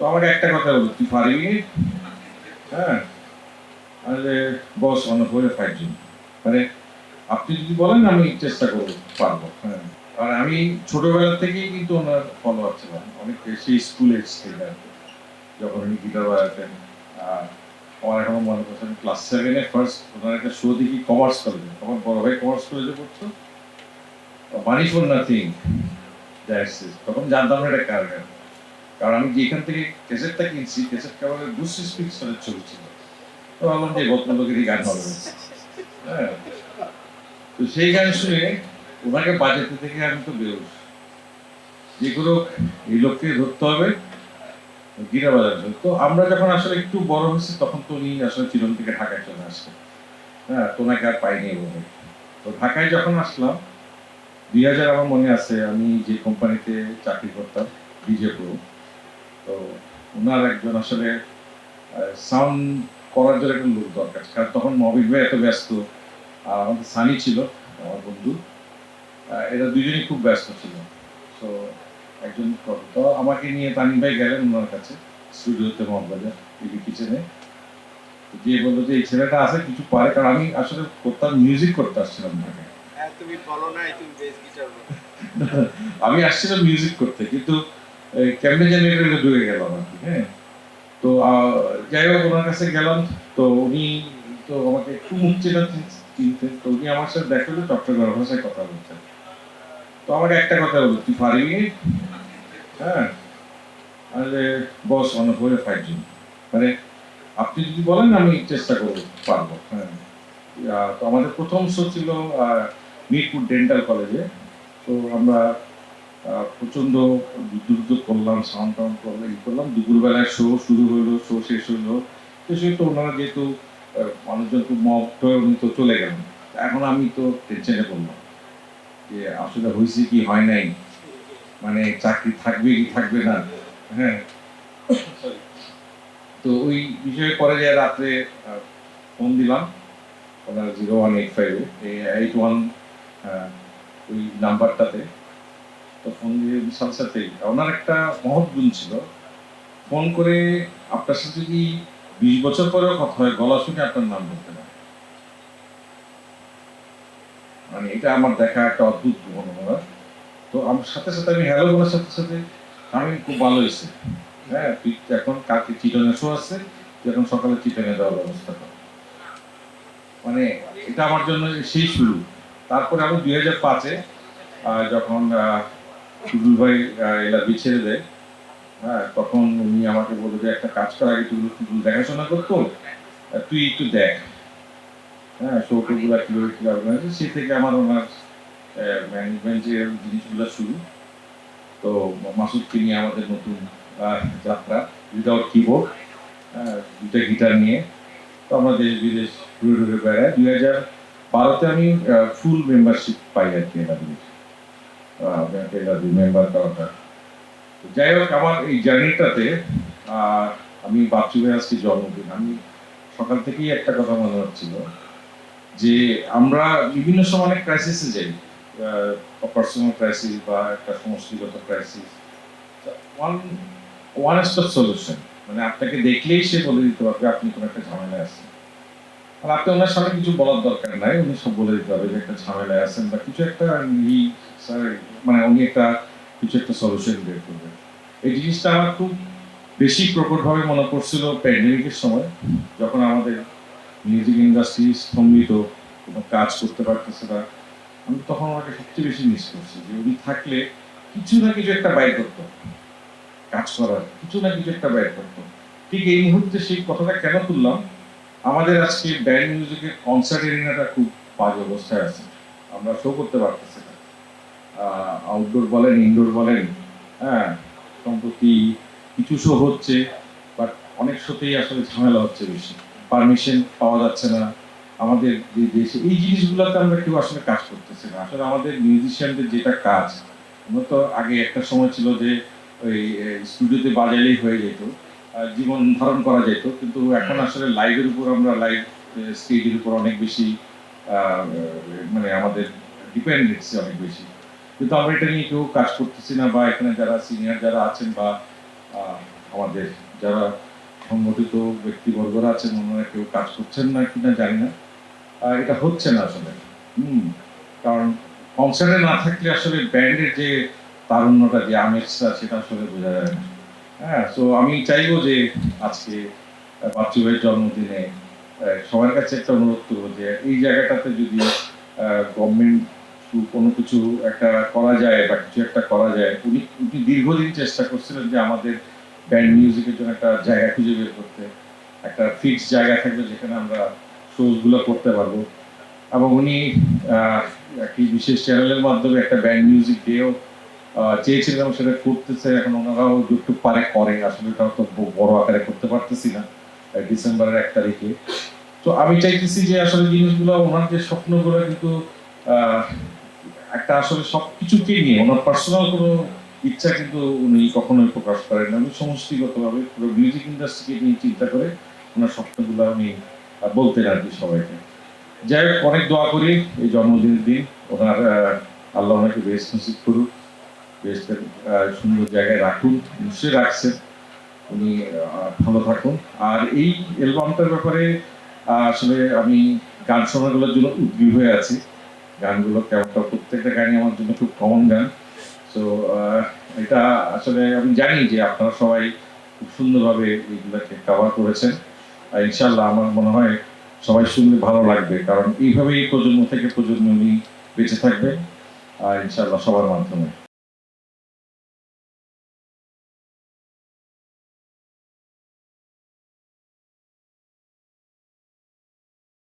আমাকে একটা কথা বলো, তুই পারবি? হ্যাঁ, তাহলে বস অন করে ফাইভ মানে আপনি যদি বলেন আমি চেষ্টা করবো, পারবো। হ্যাঁ, আর আমি ছোটবেলা থেকেই কিন্তু ওনার ফলোয়ার ছিলাম, অনেক সেই স্কুলে থেকে আর কি। যখন উনি গিটার বাজাতেন, আর আমার এখনো মনে পড়ছে, আমি ক্লাস 7-এ ফার্স্ট ওনার একটা শো দেখি কমার্স কলেজে। আমার বড় ভাই কমার্স কলেজে পড়তো, money for nothing, that's it. তখন জানতাম না এটা কার গান, কারণ আমি যেখান থেকে ক্যাসেটটা কিনছি, ক্যাসেট কাভারের বুস্ট স্পিক্সের ছবি ছিল। তো ভাবলাম যে ভদ্রলোকেরই গান হবে। হ্যাঁ, তো সেই গান শুনে ওনাকে বাজাতে থেকে আমি তো বেরোস, যে কোনো এই লোককে ধরতে হবে, গিরা বাজাতে হবে। তো আমরা যখন আসলে একটু বড় হয়েছি, তখন তো উনি আসলে চিরন থেকে ঢাকায় চলে আসছে। হ্যাঁ, তোনাকে আর পাইনি বলে। তো ঢাকায় যখন আসলাম 2000, আমার মনে আছে, আমি যে কোম্পানিতে চাকরি করতাম, বিজেপুর। তো ওনার একজন আসলে সাউন্ড করার জন্য একটা লোক দরকার, কারণ তখন মবিন ভাই এত ব্যস্ত, আর আমাদের সানি ছিল আমার বন্ধু, এরা দুজনেই খুব ব্যস্ত ছিল। তো একজন তো আমাকে নিয়ে তানিম ভাই গেলেন ওনার কাছে স্টুডিওতে, মগবাজার টিভি কিচেনে। গিয়ে বললো যে এই ছেলেটা আছে, কিছু পারে, কারণ আমি আসলে করতাম, মিউজিক করতে আসছিলাম ঢাকায়। তুমি বলো না তুমি বেস গিটার আমি আসছিলাম মিউজিক করতে, কিন্তু কেমনে জানি এটা ঢুকে গেলাম আর কি। হ্যাঁ, তো যাই হোক ওনার কাছে গেলাম। তো উনি তো আমাকে একটু মুখ চেনা চিনতেন, তো উনি আমার সাথে দেখা হলে চট্টগ্রাম ভাষায় কথা বলতেন। তো আমাকে একটা কথা বলো, তুই পারবি? হ্যাঁ, তাহলে বস অন করে ফাইভ মানে আপনি যদি বলেন আমি চেষ্টা করবো, পারবো। হ্যাঁ, তো আমাদের প্রথম শো ছিল মিরপুর ডেন্টাল কলেজে। তো আমরা প্রচন্ড দ্রুত করলাম, সাউন্ড টাউন্ড করলাম, ই করলাম। দুপুরবেলায় শো শুরু হলো, শো শেষ হলো। তো সেই তো ওনারা যেহেতু মানুষজন খুব মগ হয়ে উনি তো চলে গেলেন। এখন আমি তো টেনশনে পড়লাম যে আসলে হয়েছে কি হয় নাই, মানে চাকরি থাকবে কি থাকবে না। হ্যাঁ, তো ওই বিষয়ে পরে যে রাত্রে ফোন দিলাম ওনার 0185 81 ওই নাম্বারটাতে। তো ফোন দিয়ে সাথে সাথেই ওনার একটা মহৎ গুণ ছিল, ফোন করে আপনার সাথে যদি 20 বছর পরেও কথা হয়, গলা শুনে আপনার নাম বলতে না। মানে এটা আমার দেখা একটা অদ্ভুত গুণ ওনার। তো আমার সাথে সাথে আমি হ্যালো বলার সাথে সাথে আমি খুব ভালো হয়েছে। হ্যাঁ, তুই এখন কালকে চিটনে শো আছে, তুই এখন সকালে চিটনে দেওয়ার ব্যবস্থা কর। মানে এটা আমার জন্য সেই শুরু। তারপরে আমি 2005-এ যখন টুটুল ভাই এলাবি ছেড়ে দেয়, হ্যাঁ, তখন উনি আমাকে বলে যে একটা কাজ করার আগে টুটুল দেখাশোনা করতো, তুই একটু দেখ, হ্যাঁ, শৌকগুলা কিভাবে কি অর্গানাইজ, সে থেকে আমার ওনার ম্যানেজমেন্টের জিনিসগুলো শুরু। তো মাসুদকে নিয়ে আমাদের নতুন যাত্রা, উইদাউট কিবোর্ড, দুটা গিটার নিয়ে। তো আমরা দেশ বিদেশ ঘুরে ঘুরে বেড়াই। 2012-তে আমি ফুল মেম্বারশিপ পাই আর কি এলাদি মেম্বার করাটা। যাই হোক, আমার এই জার্নিটাতে আমি বাচ্চুকে আজকে জন্মদিন, আমি সকাল থেকেই একটা কথা মনে হচ্ছিল যে আমরা বিভিন্ন সময় অনেক ক্রাইসিসে যাই, পার্সোনাল ক্রাইসিস বা একটা সমষ্টিগত crisis. One one stop solution, মানে আপনাকে দেখলেই সে বলে দিতে পারবে আপনি কোনো একটা ঝামেলায় আছেন। আর আপনি ওনার সামনে কিছু বলার দরকার নাই, উনি সব বলে দিতে পারবে যে একটা ঝামেলায় আছেন বা কিছু একটা, মানে উনি একটা কিছু একটা সলিউশন বের করবে। এই জিনিসটা আমার খুব বেশি প্রকটভাবে মনে পড়ছিল প্যান্ডেমিকের সময়, যখন আমাদের মিউজিক ইন্ডাস্ট্রি স্তম্ভিত, কোনো কাজ করতে পারতেছে না। আমি তখন ওনাকে সবচেয়ে বেশি মিস করছি, যে উনি থাকলে কিছু না কিছু একটা বাইর করতো, কাজ করার কিছু না কিছু একটা বাইর করতো। ঠিক এই মুহূর্তে সেই কথাটা কেন তুললাম, আমাদের আজকে ব্যান্ড মিউজিকের কনসার্ট এরিনাটা খুব বাজে অবস্থায় আছে, আমরা শো করতে পারতেছি না। আউটডোর বলেন, ইনডোর বলেন, হ্যাঁ, সম্প্রতি কিছু শো হচ্ছে, বাট অনেক শোতেই আসলে ঝামেলা হচ্ছে বেশি, পারমিশন পাওয়া যাচ্ছে না। আমাদের যে দেশে এই জিনিসগুলোতে আমরা কেউ আসলে কাজ করতেছি না। আসলে আমাদের মিউজিশিয়ানদের যেটা কাজ, আমরা তো আগে একটা সময় ছিল যে ওই স্টুডিওতে বাজাইলেই হয়ে যেত, জীবন ধারণ করা যেত, কিন্তু এখন আসলে লাইভের উপর আমরা লাইভ স্টেজের উপর অনেক বেশি মানে আমাদের ডিপেন্ডেন্সি অনেক বেশি। কিন্তু আমরা এটা নিয়ে কেউ কাজ করতেছি না, বা এখানে যারা সিনিয়র যারা আছেন বা আমাদের যারা সংগঠিত ব্যক্তিবর্গরা আছেন ওনারা কেউ কাজ করছেন না কিনা জানি না, এটা হচ্ছে না আসলে। কারণ কনসার্টে না থাকলে আসলে ব্যান্ডের যে তারুণ্যটা, যে আমেজটা, সেটা আসলে বোঝা যায় না। হ্যাঁ, তো আমি চাইবো যে আজকে বাচ্চু ভাইয়ের জন্মদিনে সবার কাছে একটা অনুরোধ করবো যে এই জায়গাটাতে যদি গভর্নমেন্ট কোনো কিছু একটা করা যায় বা কিছু একটা করা যায়। উনি দীর্ঘদিন চেষ্টা করছিলেন যে আমাদের ব্যান্ড মিউজিকের জন্য একটা জায়গা খুঁজে বের করতে, একটা ফিক্সড জায়গা থাকবে যেখানে আমরা শোগুলো করতে পারবো। এবং উনি একটি বিশেষ চ্যানেলের মাধ্যমে একটা ব্যান্ড মিউজিক ডেও চেয়েছিলেন এবং সেটা করতেছে। এখন ওনারাও যতটুকু পারে করে, আসলে এটাও তো বড় আকারে করতে পারতেছি না ডিসেম্বরের 1 তারিখে। তো আমি চাইতেছি যে আসলে জিনিসগুলো, ওনার যে স্বপ্নগুলো কিন্তু আহ, একটা আসলে সবকিছুকে নিয়ে ওনার পার্সোনাল কোনো ইচ্ছা কিন্তু উনি কখনোই প্রকাশ করেন না। উনি সমষ্টিগতভাবে পুরো মিউজিক ইন্ডাস্ট্রিকে নিয়ে চিন্তা করে ওনার স্বপ্নগুলো উনি বলতেন আর কি সবাইকে। যাই হোক, অনেক দোয়া করি এই জন্মদিনের দিন ওনার, আল্লাহ ওনাকে বেশ নসিব করুক, বেশ সুন্দর জায়গায় রাখুন, নিশ্চয়ই রাখছেন। উনি ভালো থাকুন। আর এই অ্যালবামটার ব্যাপারে আসলে আমি গান শোনাগুলোর জন্য উদ্গ্রীব হয়ে আছি। গানগুলো কেমনটা, প্রত্যেকটা গানই আমার জন্য খুব কমন গান। তো এটা আসলে আমি জানি যে আপনারা সবাই খুব সুন্দরভাবে এইগুলোকে কভার করেছেন। আর ইনশাল্লাহ আমার মনে হয় সবাই শুনলে ভালো লাগবে, কারণ এইভাবেই প্রজন্ম থেকে প্রজন্ম উনি বেঁচে থাকবে আর ইনশাল্লাহ সবার মাধ্যমে।